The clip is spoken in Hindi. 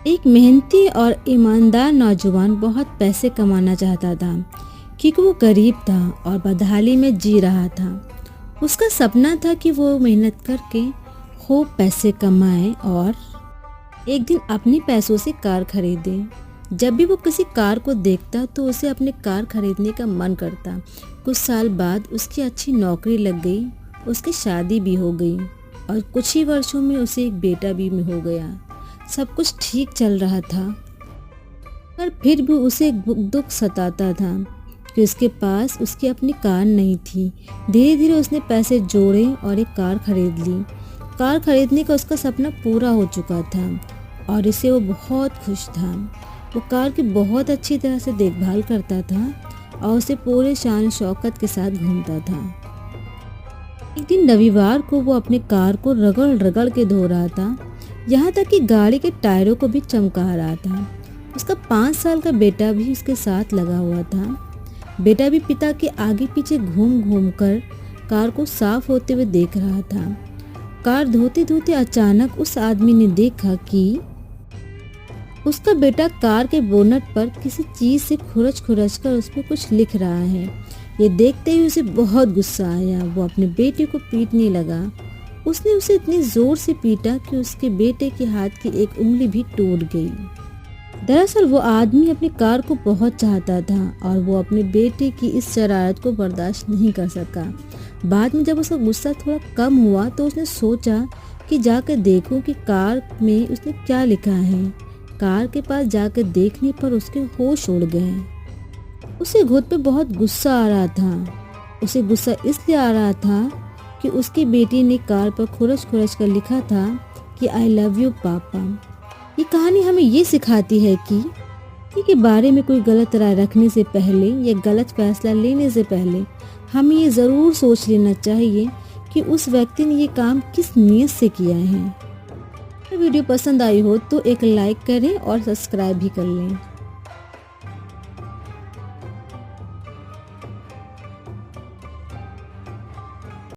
एक मेहनती और ईमानदार नौजवान बहुत पैसे कमाना चाहता था क्योंकि वो गरीब था और बदहाली में जी रहा था। उसका सपना था कि वो मेहनत करके खूब पैसे कमाए और एक दिन अपने पैसों से कार खरीदे। जब भी वो किसी कार को देखता तो उसे अपनी कार खरीदने का मन करता। कुछ साल बाद उसकी अच्छी नौकरी लग गई, उसकी शादी भी हो गई और कुछ ही वर्षों में उसे एक बेटा भी हो गया। सब कुछ ठीक चल रहा था, पर फिर भी उसे एक दुख सताता था कि उसके पास उसकी अपनी कार नहीं थी। धीरे धीरे उसने पैसे जोड़े और एक कार खरीद ली। कार खरीदने का उसका सपना पूरा हो चुका था और इससे वो बहुत खुश था। वो कार की बहुत अच्छी तरह से देखभाल करता था और उसे पूरे शान शौकत के साथ घूमता था। एक दिन रविवार को वो अपनी कार को रगड़ रगड़ के धो रहा था, यहाँ तक कि गाड़ी के टायरों को भी चमका रहा था। उसका 5 साल का बेटा भी उसके साथ लगा हुआ था। बेटा भी पिता के आगे पीछे घूम घूम कर कार को साफ होते हुए देख रहा था। कार धोते धोते अचानक उस आदमी ने देखा कि उसका बेटा कार के बोनट पर किसी चीज से खुरच खुरच कर उस पर कुछ लिख रहा है। ये देखते ही उसे बहुत गुस्सा आया। वो अपने बेटे को पीटने लगा। उसने उसे इतनी जोर से पीटा कि उसके बेटे के हाथ की एक उंगली भी टूट गई। दरअसल वो आदमी अपनी कार को बहुत चाहता था और वो अपने बेटे की इस शरारत को बर्दाश्त नहीं कर सका। बाद में जब उसका गुस्सा थोड़ा कम हुआ तो उसने सोचा कि जाकर देखूं कि कार में उसने क्या लिखा है। कार के पास जाकर देखने पर उसके होश उड़ गए। उसे खुद पे बहुत गुस्सा आ रहा था। उसे गुस्सा इसलिए आ रहा था कि उसकी बेटी ने कार पर खुरच खुरच कर लिखा था कि आई लव यू पापा। ये कहानी हमें ये सिखाती है कि के बारे में कोई गलत राय रखने से पहले या गलत फैसला लेने से पहले हमें ये ज़रूर सोच लेना चाहिए कि उस व्यक्ति ने ये काम किस नीयत से किया है। वीडियो पसंद आई हो तो एक लाइक करें और सब्सक्राइब भी कर लें।